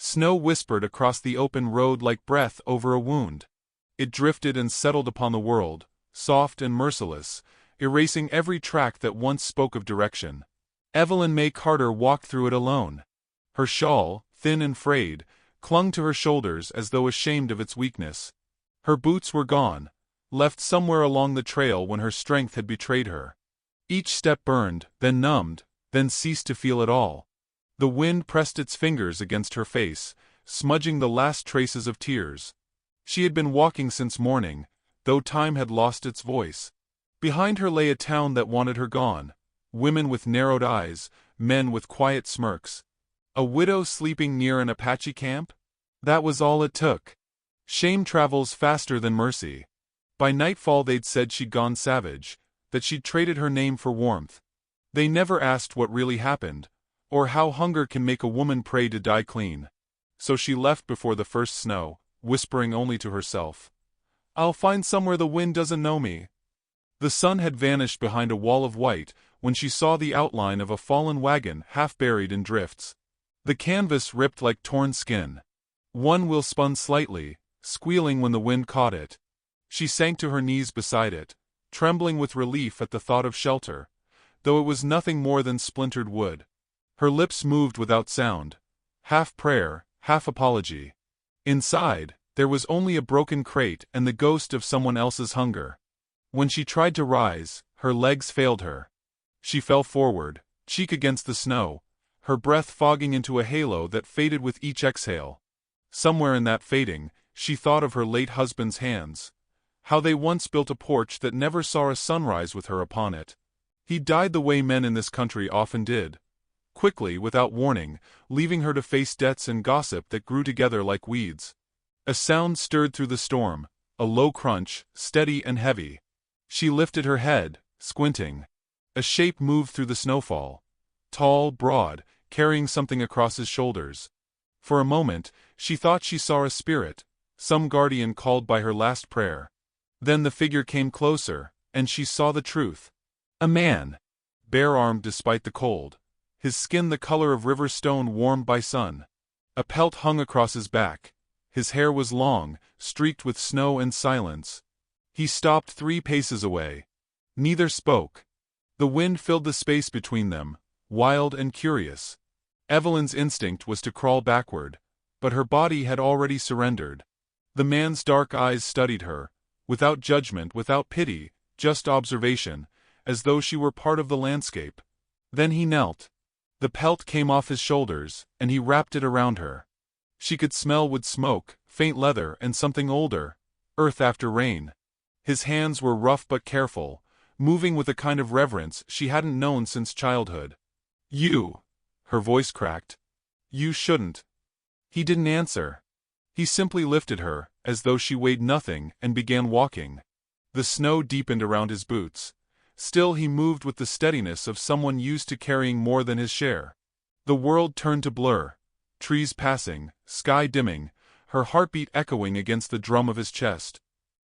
Snow whispered across the open road like breath over a wound. It drifted and settled upon the world, soft and merciless, erasing every track that once spoke of direction. Evelyn May Carter walked through it alone. Her shawl, thin and frayed, clung to her shoulders as though ashamed of its weakness. Her boots were gone, left somewhere along the trail when her strength had betrayed her. Each step burned, then numbed, then ceased to feel at all. The wind pressed its fingers against her face, smudging the last traces of tears. She had been walking since morning, though time had lost its voice. Behind her lay a town that wanted her gone. Women with narrowed eyes, men with quiet smirks. A widow sleeping near an Apache camp? That was all it took. Shame travels faster than mercy. By nightfall they'd said she'd gone savage, that she'd traded her name for warmth. They never asked what really happened, or how hunger can make a woman pray to die clean. So she left before the first snow, whispering only to herself, "I'll find somewhere the wind doesn't know me." The sun had vanished behind a wall of white when she saw the outline of a fallen wagon half buried in drifts. The canvas ripped like torn skin. One wheel spun slightly, squealing when the wind caught it. She sank to her knees beside it, trembling with relief at the thought of shelter, though it was nothing more than splintered wood. Her lips moved without sound, half prayer, half apology. Inside, there was only a broken crate and the ghost of someone else's hunger. When she tried to rise, her legs failed her. She fell forward, cheek against the snow, her breath fogging into a halo that faded with each exhale. Somewhere in that fading, she thought of her late husband's hands. How they once built a porch that never saw a sunrise with her upon it. He died the way men in this country often did. Quickly, without warning, leaving her to face debts and gossip that grew together like weeds. A sound stirred through the storm, a low crunch, steady and heavy. She lifted her head, squinting. A shape moved through the snowfall. Tall, broad, carrying something across his shoulders. For a moment, she thought she saw a spirit, some guardian called by her last prayer. Then the figure came closer, and she saw the truth. A man. Bare-armed despite the cold. His skin the color of river stone warmed by sun. A pelt hung across his back. His hair was long, streaked with snow and silence. He stopped 3 paces away. Neither spoke. The wind filled the space between them, wild and curious. Evelyn's instinct was to crawl backward, but her body had already surrendered. The man's dark eyes studied her, without judgment, without pity, just observation, as though she were part of the landscape. Then he knelt. The pelt came off his shoulders, and he wrapped it around her. She could smell wood smoke, faint leather, and something older, earth after rain. His hands were rough but careful, moving with a kind of reverence she hadn't known since childhood. "You," her voice cracked. "You shouldn't." He didn't answer. He simply lifted her, as though she weighed nothing, and began walking. The snow deepened around his boots. Still he moved with the steadiness of someone used to carrying more than his share. The world turned to blur. Trees passing, sky dimming, her heartbeat echoing against the drum of his chest.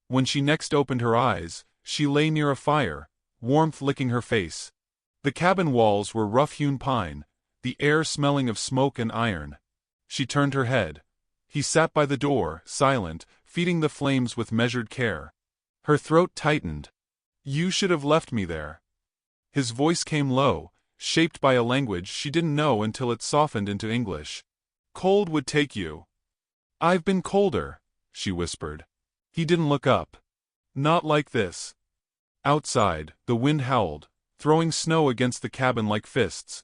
When she next opened her eyes, she lay near a fire, warmth licking her face. The cabin walls were rough-hewn pine, the air smelling of smoke and iron. She turned her head. He sat by the door, silent, feeding the flames with measured care. Her throat tightened. "You should have left me there." His voice came low, shaped by a language she didn't know until it softened into English. "Cold would take you." "I've been colder," she whispered. He didn't look up. "Not like this." Outside, the wind howled, throwing snow against the cabin like fists.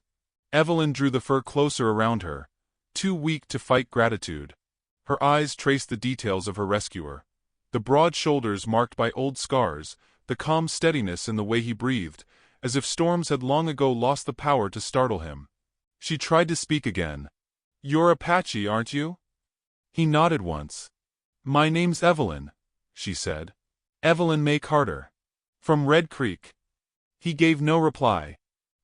Evelyn drew the fur closer around her, too weak to fight gratitude. Her eyes traced the details of her rescuer. The broad shoulders marked by old scars, the calm steadiness in the way he breathed, as if storms had long ago lost the power to startle him. She tried to speak again. "You're Apache, aren't you?" He nodded once. "My name's Evelyn," she said. "Evelyn May Carter. From Red Creek." He gave no reply.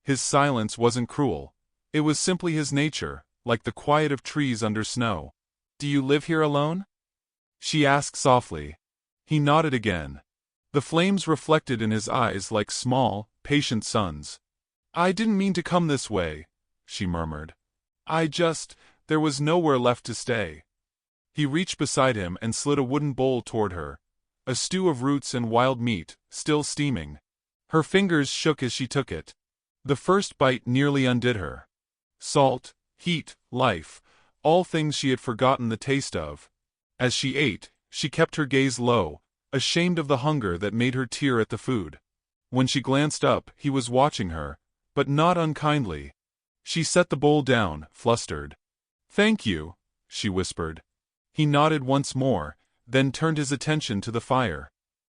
His silence wasn't cruel. It was simply his nature, like the quiet of trees under snow. "Do you live here alone?" she asked softly. He nodded again. The flames reflected in his eyes like small, patient suns. "I didn't mean to come this way," she murmured. "I just there was nowhere left to stay. He reached beside him and slid a wooden bowl toward her, a stew of roots and wild meat, still steaming. Her fingers shook as she took it. The first bite nearly undid her. Salt, heat, life, all things she had forgotten the taste of. As she ate, she kept her gaze low, ashamed of the hunger that made her tear at the food. When she glanced up, he was watching her, but not unkindly. She set the bowl down, flustered. "Thank you," she whispered. He nodded once more, then turned his attention to the fire.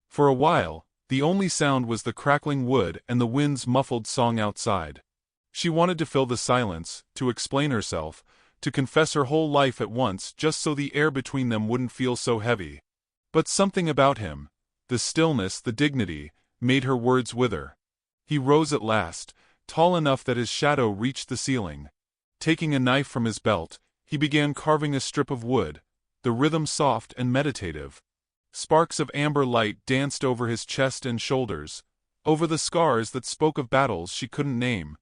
For a while, the only sound was the crackling wood and the wind's muffled song outside. She wanted to fill the silence, to explain herself, to confess her whole life at once just so the air between them wouldn't feel so heavy. But something about him, the stillness, the dignity, made her words wither. He rose at last, tall enough that his shadow reached the ceiling. Taking a knife from his belt, he began carving a strip of wood, the rhythm soft and meditative. Sparks of amber light danced over his chest and shoulders, over the scars that spoke of battles she couldn't name.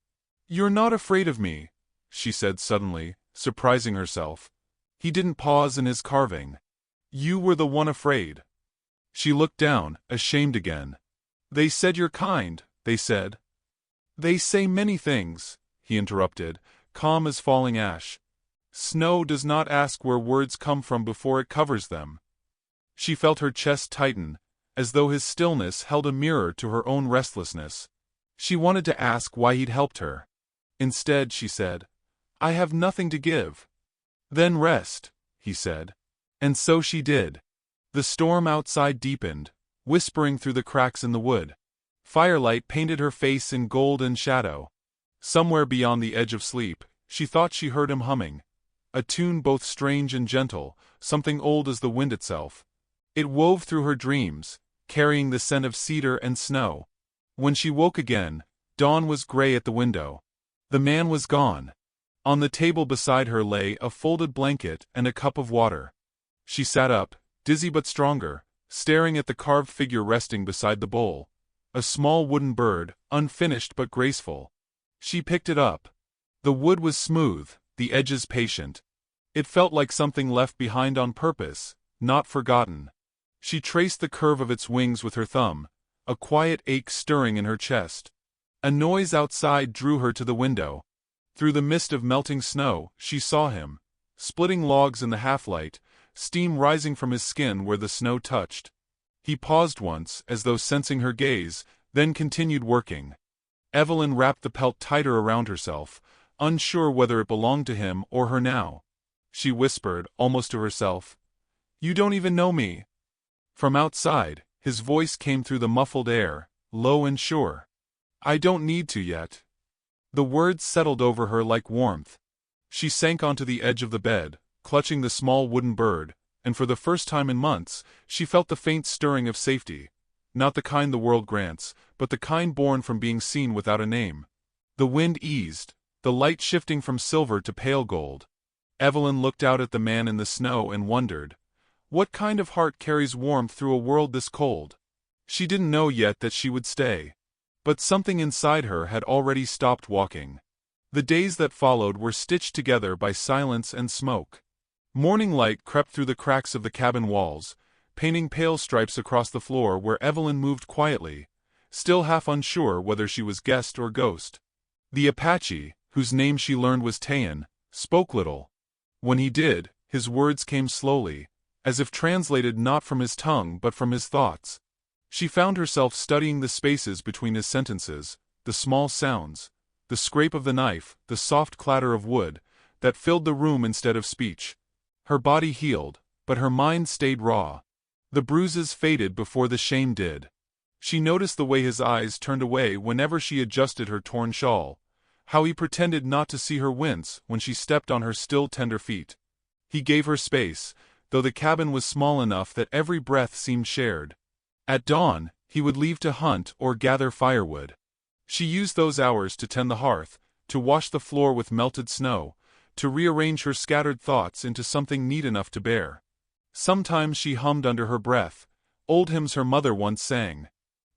"You're not afraid of me," she said suddenly, surprising herself. He didn't pause in his carving. "You were the one afraid." She looked down, ashamed again. "They said you're kind, they said." "They say many things," he interrupted, calm as falling ash. "Snow does not ask where words come from before it covers them." She felt her chest tighten, as though his stillness held a mirror to her own restlessness. She wanted to ask why he'd helped her. Instead, she said, "I have nothing to give." "Then rest," he said. And so she did. The storm outside deepened, whispering through the cracks in the wood. Firelight painted her face in gold and shadow. Somewhere beyond the edge of sleep, she thought she heard him humming. A tune both strange and gentle, something old as the wind itself. It wove through her dreams, carrying the scent of cedar and snow. When she woke again, dawn was gray at the window. The man was gone. On the table beside her lay a folded blanket and a cup of water. She sat up, dizzy but stronger, staring at the carved figure resting beside the bowl. A small wooden bird, unfinished but graceful. She picked it up. The wood was smooth, the edges patient. It felt like something left behind on purpose, not forgotten. She traced the curve of its wings with her thumb, a quiet ache stirring in her chest. A noise outside drew her to the window. Through the mist of melting snow, she saw him, splitting logs in the half-light, steam rising from his skin where the snow touched. He paused once, as though sensing her gaze, then continued working. Evelyn wrapped the pelt tighter around herself, unsure whether it belonged to him or her now. She whispered, almost to herself, "You don't even know me." From outside, his voice came through the muffled air, low and sure. "I don't need to yet." The words settled over her like warmth. She sank onto the edge of the bed, clutching the small wooden bird, and for the first time in months, she felt the faint stirring of safety. Not the kind the world grants, but the kind born from being seen without a name. The wind eased, the light shifting from silver to pale gold. Evelyn looked out at the man in the snow and wondered, what kind of heart carries warmth through a world this cold? She didn't know yet that she would stay. But something inside her had already stopped walking. The days that followed were stitched together by silence and smoke. Morning light crept through the cracks of the cabin walls, painting pale stripes across the floor where Evelyn moved quietly, still half unsure whether she was guest or ghost. The Apache, whose name she learned was Tayan, spoke little. When he did, his words came slowly, as if translated not from his tongue but from his thoughts. She found herself studying the spaces between his sentences, the small sounds, the scrape of the knife, the soft clatter of wood, that filled the room instead of speech. Her body healed, but her mind stayed raw. The bruises faded before the shame did. She noticed the way his eyes turned away whenever she adjusted her torn shawl, how he pretended not to see her wince when she stepped on her still tender feet. He gave her space, though the cabin was small enough that every breath seemed shared. At dawn, he would leave to hunt or gather firewood. She used those hours to tend the hearth, to wash the floor with melted snow, to rearrange her scattered thoughts into something neat enough to bear. Sometimes she hummed under her breath, old hymns her mother once sang.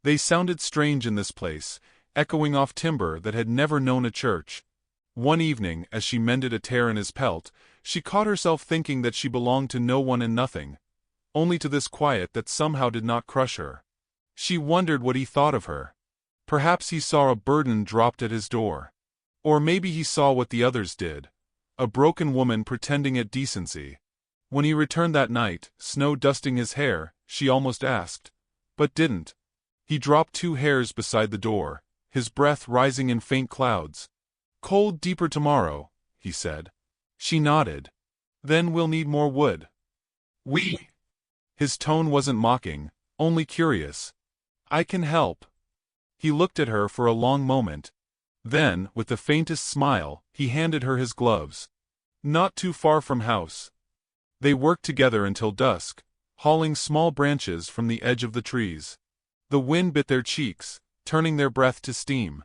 They sounded strange in this place, echoing off timber that had never known a church. One evening, as she mended a tear in his pelt, She caught herself thinking that she belonged to no one and nothing, only to this quiet that somehow did not crush her. She wondered what he thought of her. Perhaps he saw a burden dropped at his door. Or maybe he saw what the others did, a broken woman pretending at decency. When he returned that night, snow dusting his hair, she almost asked, but didn't. He dropped 2 hairs beside the door, his breath rising in faint clouds. "Cold deeper tomorrow," he said. She nodded. "Then we'll need more wood." "We?" His tone wasn't mocking, only curious. "I can help." He looked at her for a long moment. Then, with the faintest smile, he handed her his gloves. "Not too far from house." They worked together until dusk, hauling small branches from the edge of the trees. The wind bit their cheeks, turning their breath to steam.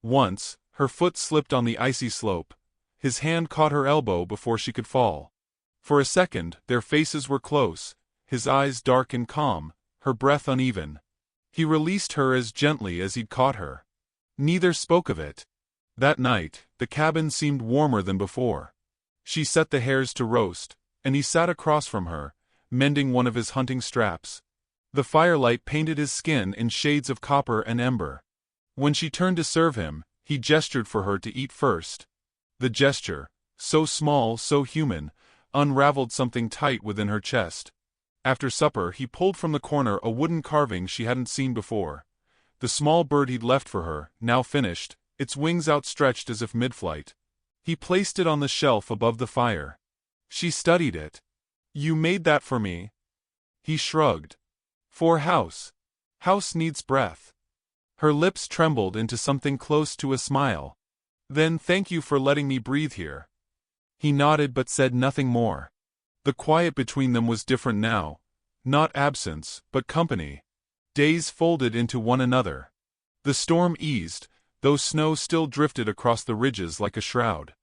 Once, her foot slipped on the icy slope. His hand caught her elbow before she could fall. For a second, their faces were close, his eyes dark and calm, her breath uneven. He released her as gently as he'd caught her. Neither spoke of it. That night, the cabin seemed warmer than before. She set the hares to roast, and he sat across from her, mending one of his hunting straps. The firelight painted his skin in shades of copper and ember. When she turned to serve him, he gestured for her to eat first. The gesture, so small, so human, unraveled something tight within her chest. After supper, he pulled from the corner a wooden carving she hadn't seen before. The small bird he'd left for her, now finished, its wings outstretched as if mid-flight. He placed it on the shelf above the fire. She studied it. "You made that for me?" He shrugged. "For house. House needs breath." Her lips trembled into something close to a smile. "Then thank you for letting me breathe here." He nodded but said nothing more. The quiet between them was different now. Not absence, but company. Days folded into one another. The storm eased, though snow still drifted across the ridges like a shroud.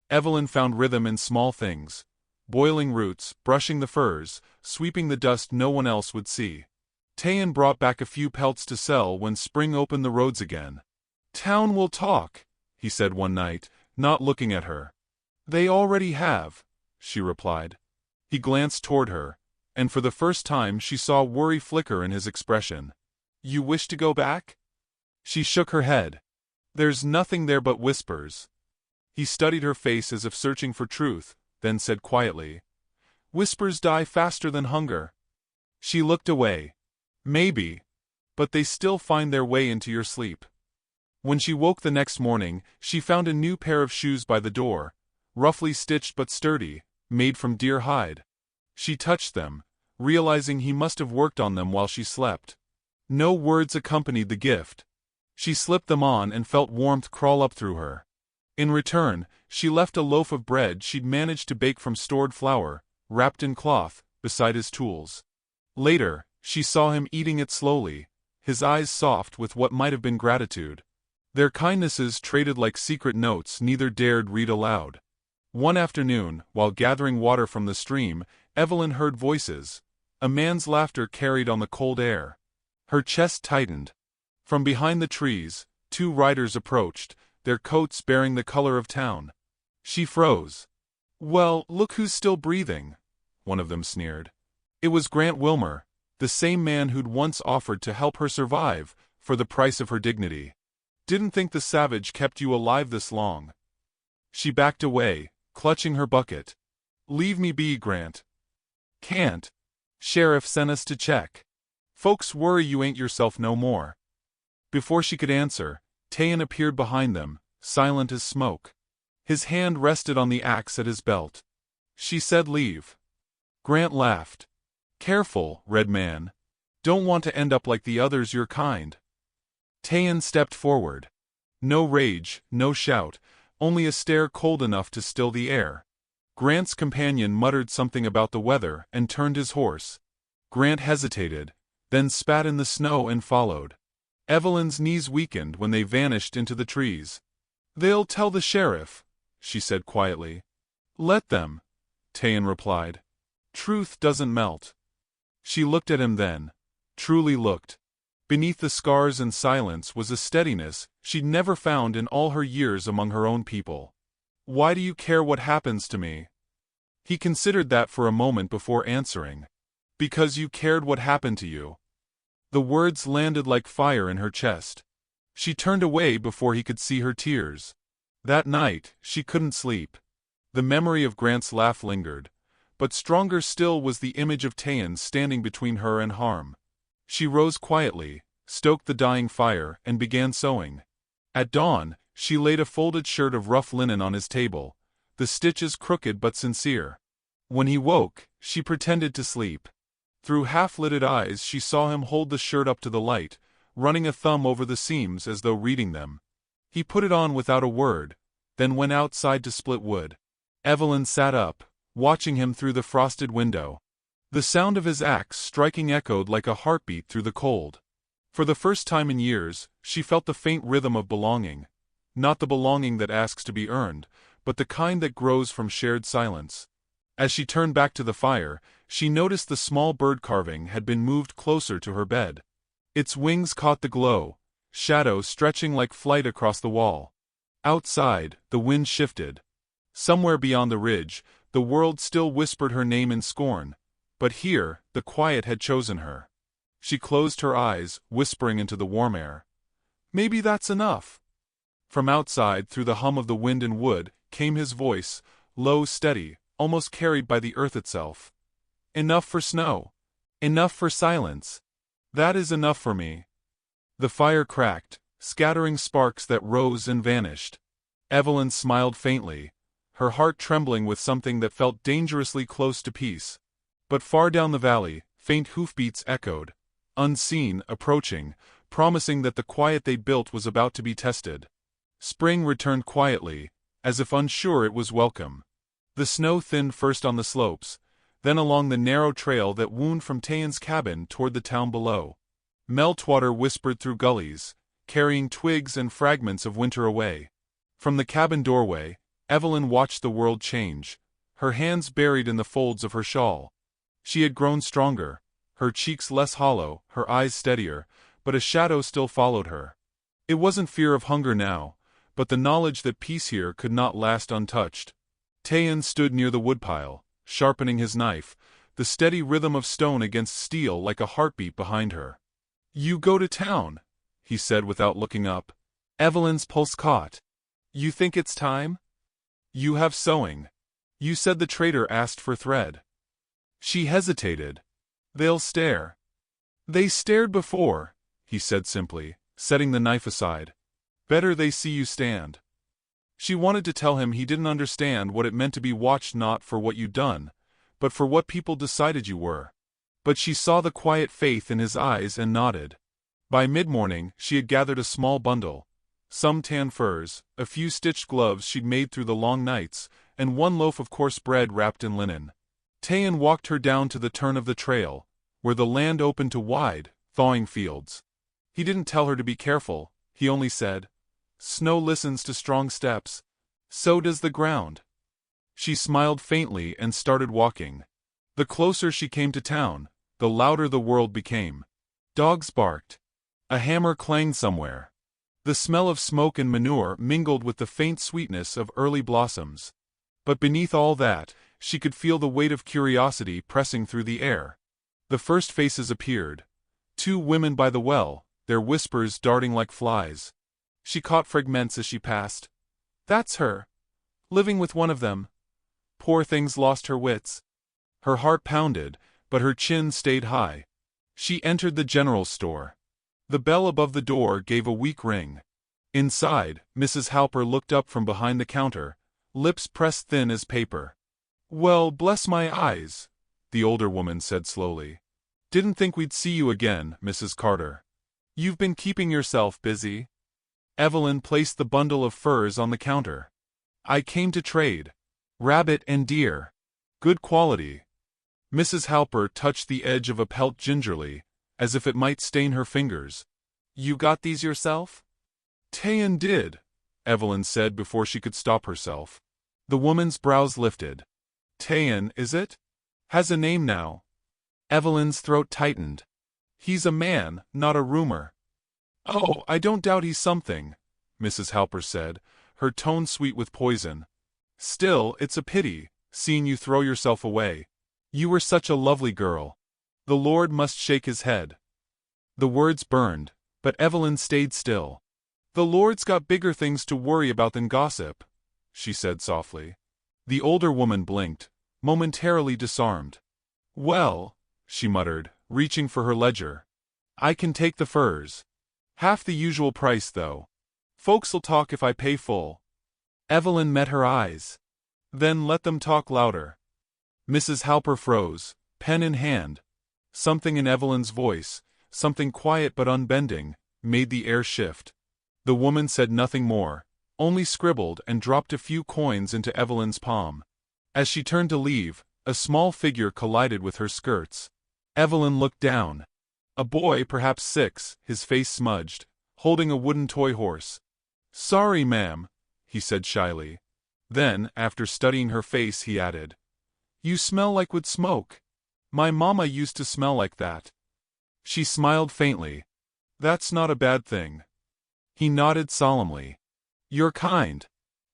Evelyn found rhythm in small things. Boiling roots, brushing the furs, sweeping the dust no one else would see. Tayan brought back a few pelts to sell when spring opened the roads again. "Town will talk," he said one night, not looking at her. "They already have," she replied. He glanced toward her, and for the first time she saw worry flicker in his expression. "You wish to go back?" She shook her head. "There's nothing there but whispers." He studied her face as if searching for truth, then said quietly, "Whispers die faster than hunger." She looked away. "Maybe. But they still find their way into your sleep." When she woke the next morning, she found a new pair of shoes by the door, roughly stitched but sturdy, made from deer hide. She touched them, realizing he must have worked on them while she slept. No words accompanied the gift. She slipped them on and felt warmth crawl up through her. In return, she left a loaf of bread she'd managed to bake from stored flour, wrapped in cloth, beside his tools. Later, she saw him eating it slowly, his eyes soft with what might have been gratitude. Their kindnesses traded like secret notes neither dared read aloud. One afternoon, while gathering water from the stream, Evelyn heard voices. A man's laughter carried on the cold air. Her chest tightened. From behind the trees, 2 riders approached, their coats bearing the color of town. She froze. "Well, look who's still breathing," one of them sneered. It was Grant Wilmer, the same man who'd once offered to help her survive, for the price of her dignity. "Didn't think the savage kept you alive this long." She backed away, clutching her bucket. "Leave me be, Grant." "Can't. Sheriff sent us to check. Folks worry you ain't yourself no more." Before she could answer, Tayan appeared behind them, silent as smoke. His hand rested on the axe at his belt. She said leave. Grant laughed. "Careful, Red Man. Don't want to end up like the others your kind." Tayan stepped forward. No rage, no shout, only a stare cold enough to still the air. Grant's companion muttered something about the weather and turned his horse. Grant hesitated, then spat in the snow and followed. Evelyn's knees weakened when they vanished into the trees. "They'll tell the sheriff," she said quietly. "Let them," Tayan replied. "Truth doesn't melt." She looked at him then. Truly looked. Beneath the scars and silence was a steadiness she'd never found in all her years among her own people. "Why do you care what happens to me?" He considered that for a moment before answering. Because you cared what happened to you. The words landed like fire in her chest. She turned away before he could see her tears. That night, she couldn't sleep. The memory of Grant's laugh lingered, but stronger still was the image of Tayan standing between her and harm. She rose quietly, stoked the dying fire, and began sewing. At dawn, she laid a folded shirt of rough linen on his table, the stitches crooked but sincere. When he woke, she pretended to sleep. Through half-lidded eyes she saw him hold the shirt up to the light, running a thumb over the seams as though reading them. He put it on without a word, then went outside to split wood. Evelyn sat up, watching him through the frosted window. The sound of his axe striking echoed like a heartbeat through the cold. For the first time in years, she felt the faint rhythm of belonging. Not the belonging that asks to be earned, but the kind that grows from shared silence. As she turned back to the fire, she noticed the small bird carving had been moved closer to her bed. Its wings caught the glow, shadow stretching like flight across the wall. Outside, the wind shifted. Somewhere beyond the ridge, the world still whispered her name in scorn, but here, the quiet had chosen her. She closed her eyes, whispering into the warm air. Maybe that's enough. From outside, through the hum of the wind and wood, came his voice, low, steady, almost carried by the earth itself. Enough for snow. Enough for silence. That is enough for me. The fire cracked, scattering sparks that rose and vanished. Evelyn smiled faintly, her heart trembling with something that felt dangerously close to peace. But far down the valley, faint hoofbeats echoed, unseen, approaching, promising that the quiet they built was about to be tested. Spring returned quietly, as if unsure it was welcome. The snow thinned first on the slopes, then along the narrow trail that wound from Tayan's cabin toward the town below. Meltwater whispered through gullies, carrying twigs and fragments of winter away. From the cabin doorway, Evelyn watched the world change, her hands buried in the folds of her shawl. She had grown stronger, her cheeks less hollow, her eyes steadier, but a shadow still followed her. It wasn't fear of hunger now, but the knowledge that peace here could not last untouched. Tayan stood near the woodpile, sharpening his knife, the steady rhythm of stone against steel like a heartbeat behind her. "You go to town," he said without looking up. Evelyn's pulse caught. "You think it's time? You have sewing. You said the trader asked for thread." She hesitated. "They'll stare." "They stared before," he said simply, setting the knife aside. "Better they see you stand." She wanted to tell him he didn't understand what it meant to be watched, not for what you'd done, but for what people decided you were. But she saw the quiet faith in his eyes and nodded. By mid-morning, she had gathered a small bundle. Some tan furs, a few stitched gloves she'd made through the long nights, and one loaf of coarse bread wrapped in linen. Tayan walked her down to the turn of the trail, where the land opened to wide, thawing fields. He didn't tell her to be careful, he only said, "Snow listens to strong steps. So does the ground." She smiled faintly and started walking. The closer she came to town, the louder the world became. Dogs barked. A hammer clanged somewhere. The smell of smoke and manure mingled with the faint sweetness of early blossoms. But beneath all that, she could feel the weight of curiosity pressing through the air. The first faces appeared. 2 women by the well, their whispers darting like flies. She caught fragments as she passed. "That's her. Living with one of them. Poor thing's lost her wits." Her heart pounded, but her chin stayed high. She entered the general store. The bell above the door gave a weak ring. Inside, Mrs. Halper looked up from behind the counter, lips pressed thin as paper. "Well, bless my eyes," the older woman said slowly. "Didn't think we'd see you again, Mrs. Carter. You've been keeping yourself busy." Evelyn placed the bundle of furs on the counter. "I came to trade. Rabbit and deer. Good quality." Mrs. Halper touched the edge of a pelt gingerly, as if it might stain her fingers. "You got these yourself?" "Tayan did," Evelyn said before she could stop herself. The woman's brows lifted. "Tayan, is it? Has a name now." Evelyn's throat tightened. "He's a man, not a rumor." "Oh, I don't doubt he's something," Mrs. Halper said, her tone sweet with poison. "Still, it's a pity. seeing you throw yourself away. You were such a lovely girl. The Lord must shake his head." The words burned, but Evelyn stayed still. "The Lord's got bigger things to worry about than gossip," she said softly. The older woman blinked, momentarily disarmed. "Well," she muttered, reaching for her ledger, "I can take the furs. Half the usual price, though. Folks'll talk if I pay full." Evelyn met her eyes. "Then let them talk louder." Mrs. Halper froze, pen in hand. Something in Evelyn's voice, something quiet but unbending, made the air shift. The woman said nothing more, only scribbled and dropped a few coins into Evelyn's palm. As she turned to leave, a small figure collided with her skirts. Evelyn looked down. A boy, perhaps 6, his face smudged, holding a wooden toy horse. "Sorry, ma'am," he said shyly. Then, after studying her face, he added, "You smell like wood smoke. My mama used to smell like that." She smiled faintly. "That's not a bad thing." He nodded solemnly. "You're kind.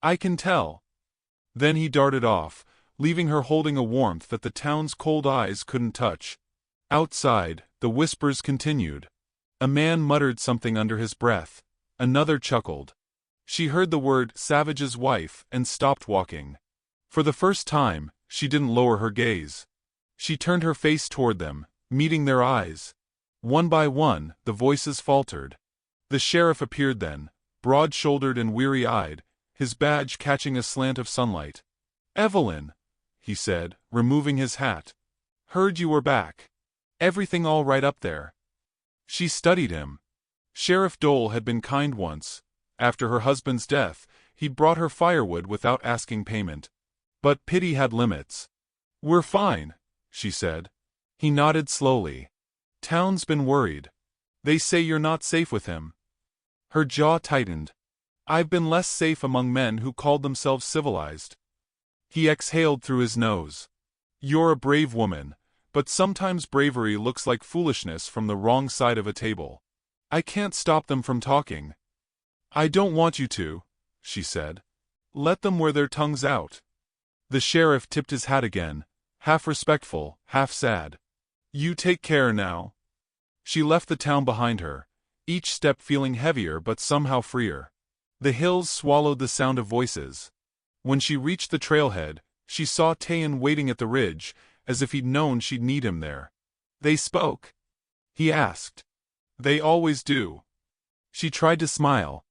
I can tell." Then he darted off, leaving her holding a warmth that the town's cold eyes couldn't touch. Outside, the whispers continued. A man muttered something under his breath. Another chuckled. She heard the word "savage's wife" and stopped walking. For the first time, she didn't lower her gaze. She turned her face toward them, meeting their eyes. One by one, the voices faltered. The sheriff appeared then, broad-shouldered and weary-eyed, his badge catching a slant of sunlight. "Evelyn," he said, removing his hat. "Heard you were back. Everything all right up there?" She studied him. Sheriff Dole had been kind once. After her husband's death, he'd brought her firewood without asking payment. But pity had limits. "We're fine," she said. He nodded slowly. "Town's been worried. They say you're not safe with him." Her jaw tightened. "I've been less safe among men who called themselves civilized." He exhaled through his nose. "You're a brave woman, but sometimes bravery looks like foolishness from the wrong side of a table. I can't stop them from talking." "I don't want you to," she said. "Let them wear their tongues out." The sheriff tipped his hat again, half respectful, half sad. "You take care now." She left the town behind her, each step feeling heavier but somehow freer. The hills swallowed the sound of voices. When she reached the trailhead, she saw Tayan waiting at the ridge, as if he'd known she'd need him there. "They spoke?" he asked. "They always do." She tried to smile.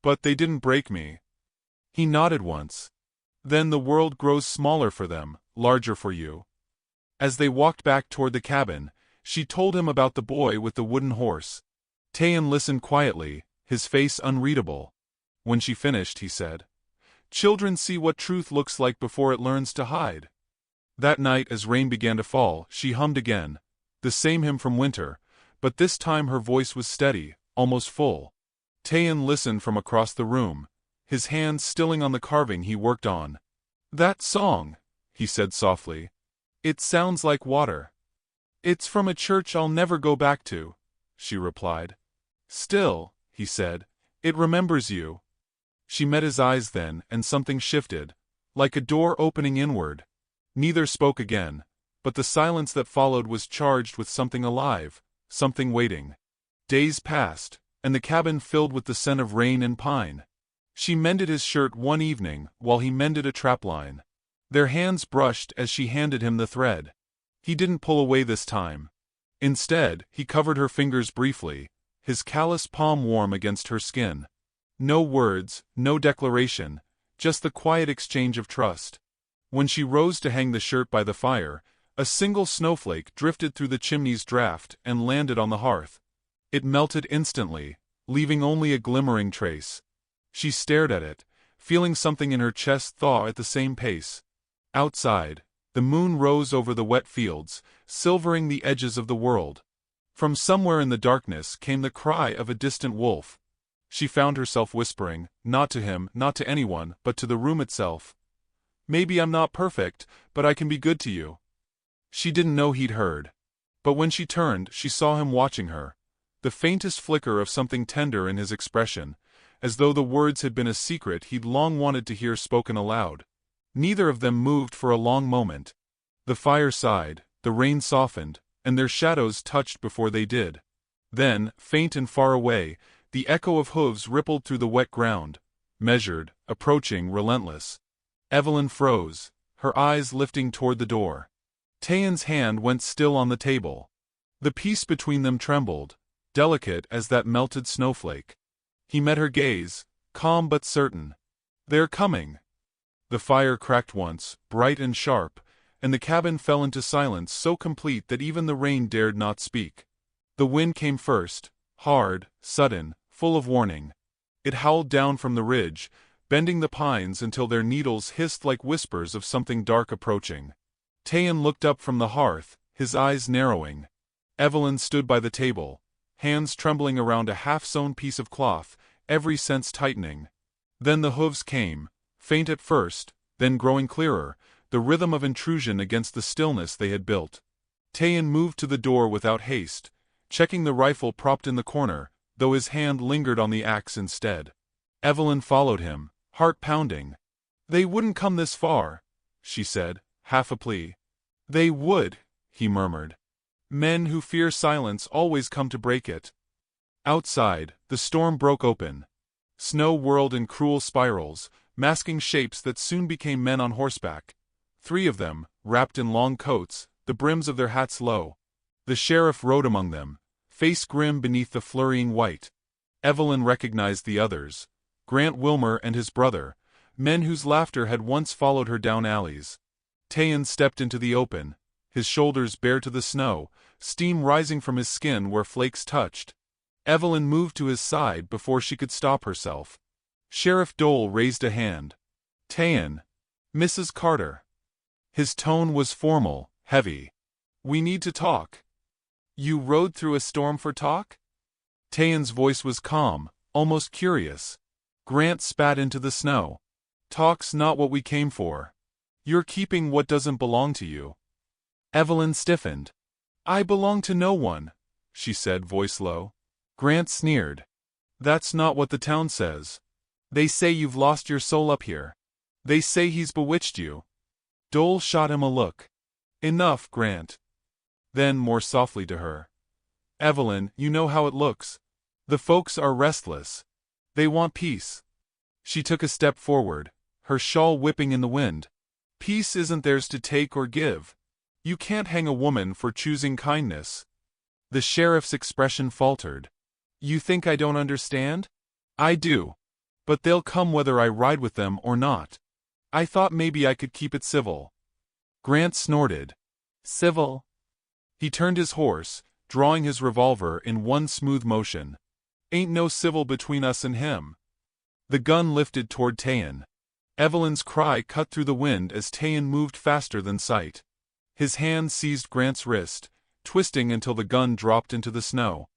"But they didn't break me." He nodded once. "Then the world grows smaller for them, larger for you." As they walked back toward the cabin, she told him about the boy with the wooden horse. Tayan listened quietly, his face unreadable. When she finished, he said, "Children see what truth looks like before it learns to hide." That night, as rain began to fall, she hummed again, the same hymn from winter, but this time her voice was steady, almost full. Tayan listened from across the room, his hands stilling on the carving he worked on. "That song," he said softly. "It sounds like water." "It's from a church I'll never go back to," she replied. "Still," he said, "it remembers you." She met his eyes then, and something shifted, like a door opening inward. Neither spoke again, but the silence that followed was charged with something alive, something waiting. Days passed, and the cabin filled with the scent of rain and pine. She mended his shirt one evening, while he mended a trapline. Their hands brushed as she handed him the thread. He didn't pull away this time. Instead, he covered her fingers briefly, his callous palm warm against her skin. No words, no declaration, just the quiet exchange of trust. When she rose to hang the shirt by the fire, a single snowflake drifted through the chimney's draft and landed on the hearth. It melted instantly, leaving only a glimmering trace. She stared at it, feeling something in her chest thaw at the same pace. Outside, the moon rose over the wet fields, silvering the edges of the world. From somewhere in the darkness came the cry of a distant wolf. She found herself whispering, not to him, not to anyone, but to the room itself. "Maybe I'm not perfect, but I can be good to you." She didn't know he'd heard. But when she turned, she saw him watching her. The faintest flicker of something tender in his expression, as though the words had been a secret he'd long wanted to hear spoken aloud. Neither of them moved for a long moment. The fire sighed, the rain softened, and their shadows touched before they did. Then, faint and far away, the echo of hooves rippled through the wet ground, measured, approaching, relentless. Evelyn froze, her eyes lifting toward the door. Tayan's hand went still on the table. The peace between them trembled, delicate as that melted snowflake. He met her gaze, calm but certain. "They're coming." The fire cracked once, bright and sharp, and the cabin fell into silence so complete that even the rain dared not speak. The wind came first, hard, sudden, full of warning. It howled down from the ridge, bending the pines until their needles hissed like whispers of something dark approaching. Tayan looked up from the hearth, his eyes narrowing. Evelyn stood by the table, hands trembling around a half-sewn piece of cloth, every sense tightening. Then the hooves came, faint at first, then growing clearer, the rhythm of intrusion against the stillness they had built. Tayan moved to the door without haste, checking the rifle propped in the corner, though his hand lingered on the axe instead. Evelyn followed him, heart pounding. "They wouldn't come this far," she said, half a plea. "They would," he murmured. "Men who fear silence always come to break it." Outside, the storm broke open. Snow whirled in cruel spirals, masking shapes that soon became men on horseback. 3 of them, wrapped in long coats, the brims of their hats low. The sheriff rode among them, face grim beneath the flurrying white. Evelyn recognized the others. Grant Wilmer and his brother, men whose laughter had once followed her down alleys. Tayan stepped into the open, his shoulders bare to the snow, steam rising from his skin where flakes touched. Evelyn moved to his side before she could stop herself. Sheriff Dole raised a hand. "Tayan. Mrs. Carter." His tone was formal, heavy. "We need to talk." "You rode through a storm for talk?" Tayan's voice was calm, almost curious. Grant spat into the snow. "Talk's not what we came for. You're keeping what doesn't belong to you." Evelyn stiffened. "I belong to no one," she said, voice low. Grant sneered. "That's not what the town says. They say you've lost your soul up here. They say he's bewitched you." Dole shot him a look. "Enough, Grant." Then more softly to her. "Evelyn, you know how it looks. The folks are restless. They want peace." She took a step forward, her shawl whipping in the wind. "Peace isn't theirs to take or give. You can't hang a woman for choosing kindness." The sheriff's expression faltered. "You think I don't understand? I do. But they'll come whether I ride with them or not. I thought maybe I could keep it civil." Grant snorted. "Civil?" He turned his horse, drawing his revolver in one smooth motion. "Ain't no civil between us and him." The gun lifted toward Tayan. Evelyn's cry cut through the wind as Tayan moved faster than sight. His hand seized Grant's wrist, twisting until the gun dropped into the snow.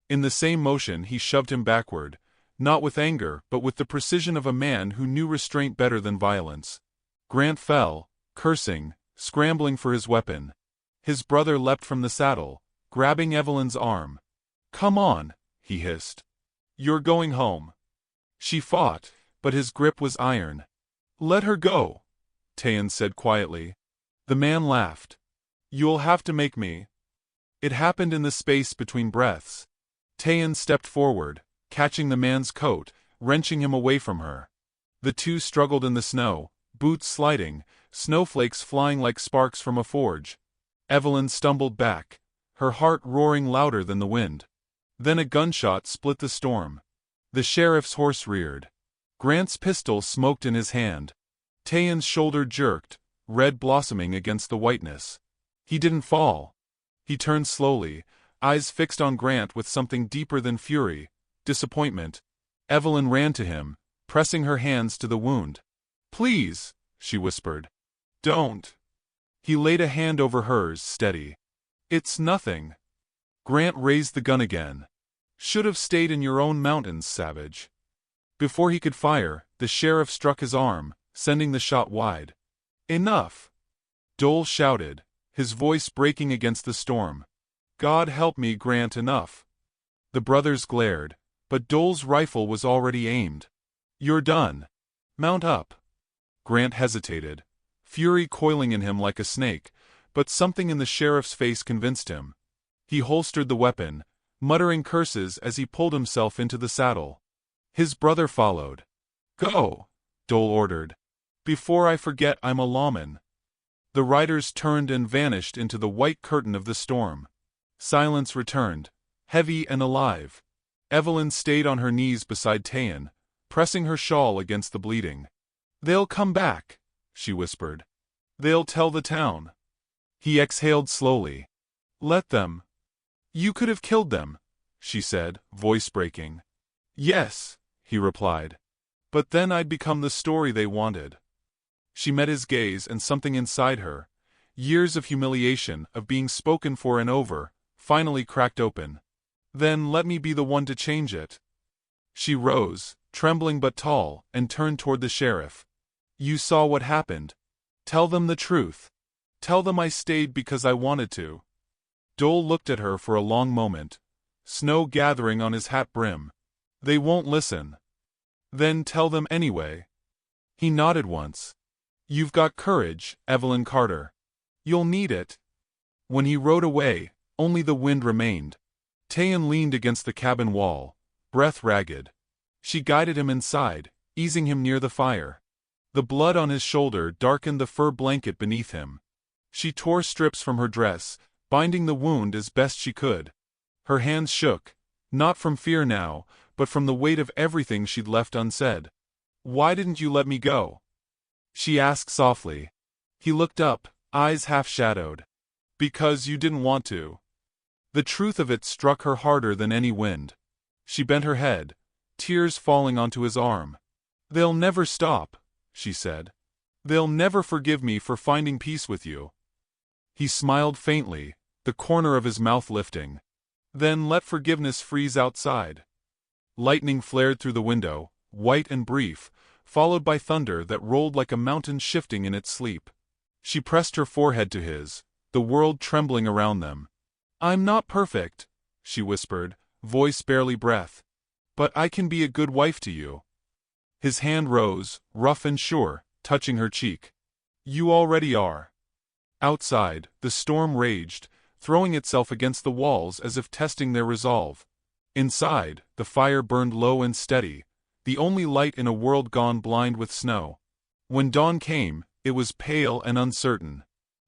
In the same motion he shoved him backward, not with anger but with the precision of a man who knew restraint better than violence. Grant fell, cursing, scrambling for his weapon. His brother leapt from the saddle, grabbing Evelyn's arm. "Come on," he hissed. "You're going home." She fought, but his grip was iron. "Let her go," Tayan said quietly. The man laughed. "You'll have to make me." It happened in the space between breaths. Tayan stepped forward, catching the man's coat, wrenching him away from her. The two struggled in the snow, boots sliding, snowflakes flying like sparks from a forge. Evelyn stumbled back, her heart roaring louder than the wind. Then a gunshot split the storm. The sheriff's horse reared. Grant's pistol smoked in his hand. Tayan's shoulder jerked, red blossoming against the whiteness. He didn't fall. He turned slowly, eyes fixed on Grant with something deeper than fury, disappointment. Evelyn ran to him, pressing her hands to the wound. "Please," she whispered. "Don't." He laid a hand over hers, steady. "It's nothing." Grant raised the gun again. "Should have stayed in your own mountains, savage." Before he could fire, the sheriff struck his arm, sending the shot wide. "Enough!" Dole shouted, his voice breaking against the storm. "God help me, Grant, enough." The brothers glared, but Dole's rifle was already aimed. "You're done. Mount up." Grant hesitated, fury coiling in him like a snake, but something in the sheriff's face convinced him. He holstered the weapon, muttering curses as he pulled himself into the saddle. His brother followed. "Go," Dole ordered. "Before I forget I'm a lawman." The riders turned and vanished into the white curtain of the storm. Silence returned, heavy and alive. Evelyn stayed on her knees beside Tayan, pressing her shawl against the bleeding. "They'll come back," she whispered. "They'll tell the town." He exhaled slowly. "Let them." "You could have killed them," she said, voice breaking. "Yes," he replied. "But then I'd become the story they wanted." She met his gaze, and something inside her, years of humiliation, of being spoken for and over, finally cracked open. "Then let me be the one to change it." She rose, trembling but tall, and turned toward the sheriff. "You saw what happened. Tell them the truth. Tell them I stayed because I wanted to." Dole looked at her for a long moment, snow gathering on his hat brim. "They won't listen." "Then tell them anyway." He nodded once. "You've got courage, Evelyn Carter. You'll need it." When he rode away, only the wind remained. Tayan leaned against the cabin wall, breath ragged. She guided him inside, easing him near the fire. The blood on his shoulder darkened the fur blanket beneath him. She tore strips from her dress, binding the wound as best she could. Her hands shook, not from fear now, but from the weight of everything she'd left unsaid. "Why didn't you let me go?" she asked softly. He looked up, eyes half-shadowed. "Because you didn't want to." The truth of it struck her harder than any wind. She bent her head, tears falling onto his arm. "They'll never stop," she said. "They'll never forgive me for finding peace with you." He smiled faintly, the corner of his mouth lifting. "Then let forgiveness freeze outside." Lightning flared through the window, white and brief, followed by thunder that rolled like a mountain shifting in its sleep. She pressed her forehead to his, the world trembling around them. "I'm not perfect," she whispered, voice barely breath. "But I can be a good wife to you." His hand rose, rough and sure, touching her cheek. "You already are." Outside, the storm raged, throwing itself against the walls as if testing their resolve. Inside, the fire burned low and steady, the only light in a world gone blind with snow. When dawn came, it was pale and uncertain.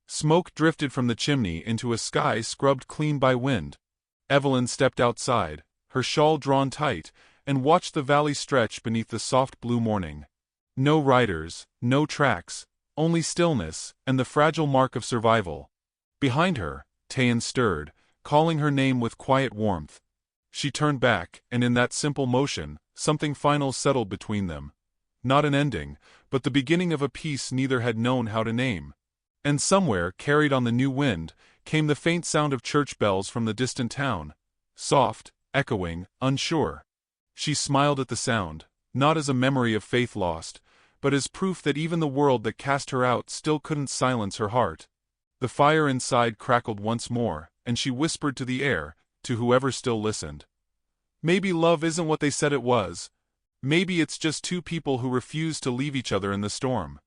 Smoke drifted from the chimney into a sky scrubbed clean by wind. Evelyn stepped outside, her shawl drawn tight, and watched the valley stretch beneath the soft blue morning. No riders, no tracks, only stillness, and the fragile mark of survival. Behind her, Tayan stirred, calling her name with quiet warmth. She turned back, and in that simple motion, something final settled between them. Not an ending, but the beginning of a peace neither had known how to name. And somewhere, carried on the new wind, came the faint sound of church bells from the distant town. Soft, echoing, unsure. She smiled at the sound, not as a memory of faith lost, but as proof that even the world that cast her out still couldn't silence her heart. The fire inside crackled once more, and she whispered to the air, to whoever still listened. "Maybe love isn't what they said it was. Maybe it's just two people who refuse to leave each other in the storm."